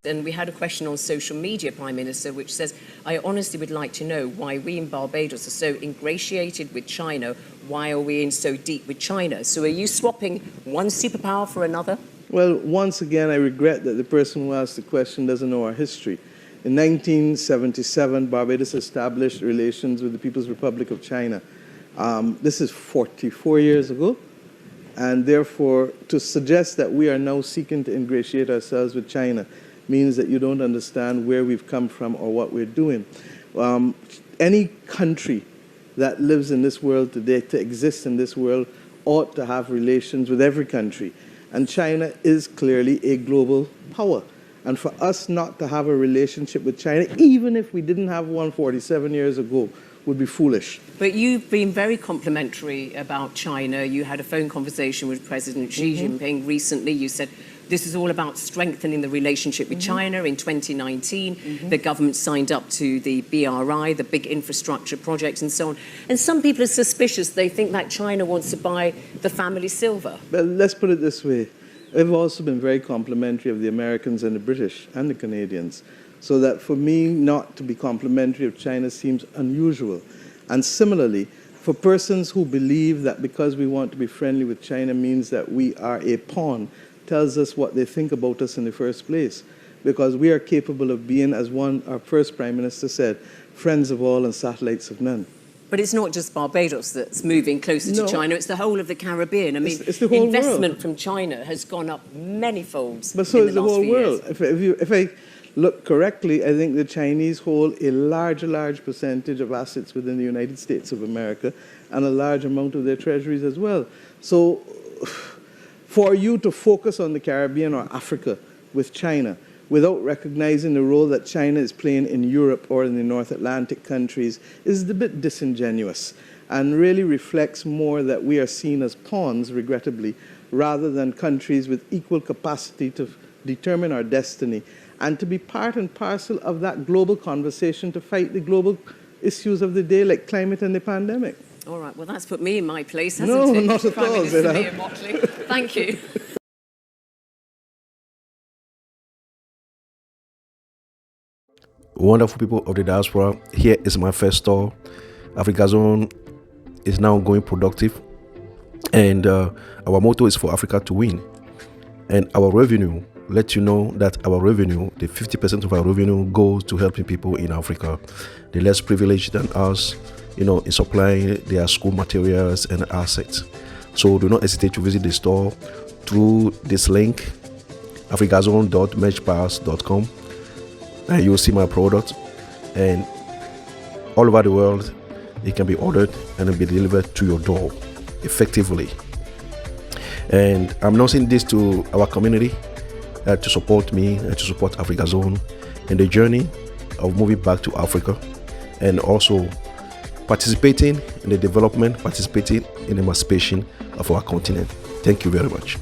And we had a question on social media, Prime Minister, which says, I honestly would like to know why we in Barbados are so ingratiated with China. Why are we in so deep with China? So are you swapping one superpower for another? Well, once again, I regret that the person who asked the question doesn't know our history. In 1977, Barbados established relations with the People's Republic of China. This is 44 years ago. And therefore, to suggest that we are now seeking to ingratiate ourselves with China means that you don't understand where we've come from or what we're doing. Any country that lives in this world today, to exist in this world, ought to have relations with every country. And China is clearly a global power. And for us not to have a relationship with China, even if we didn't have one 47 years ago, would be foolish. But you've been very complimentary about China. You had a phone conversation with President Xi Jinping recently. You said this is all about strengthening the relationship with China. In 2019, the government signed up to the BRI, the big infrastructure projects and so on. And some people are suspicious. They think that China wants to buy the family silver. Well, let's put it this way. I've also been very complimentary of the Americans and the British and the Canadians. So that for me not to be complimentary of China seems unusual. And similarly, for persons who believe that because we want to be friendly with China means that we are a pawn, tells us what they think about us in the first place. Because we are capable of being, as our first Prime Minister said, friends of all and satellites of none. But it's not just Barbados that's moving closer to China, it's the whole of the Caribbean. I mean, it's the whole investment world. from China has gone up many folds. But so in is the the whole world. Years. If I look correctly, I think the Chinese hold a large percentage of assets within the United States of America and a large amount of their treasuries as well. So for you to focus on the Caribbean or Africa with China without recognizing the role that China is playing in Europe or in the North Atlantic countries is a bit disingenuous and really reflects more that we are seen as pawns, regrettably, rather than countries with equal capacity to determine our destiny and to be part and parcel of that global conversation to fight the global issues of the day like climate and the pandemic. All right, well, that's put me in my place, hasn't it? No, not at all. Prime Minister Mia Motley. Thank you. Wonderful people of the diaspora, here is my first store. AfrigaZone is now going productive, and our motto is for Africa to win. And our revenue, let you know that our revenue, the 50% of our revenue goes to helping people in Africa, the less privileged than us, in supplying their school materials and assets. So do not hesitate to visit the store through this link, afrigazone.merchpass.com, and you'll see my product. And all over the world, it can be ordered and it'll be delivered to your door effectively. And I'm announcing this to our community to support me and to support AfrigaZone in the journey of moving back to Africa, and also participating in the development, participating in the emancipation of our continent. Thank you very much.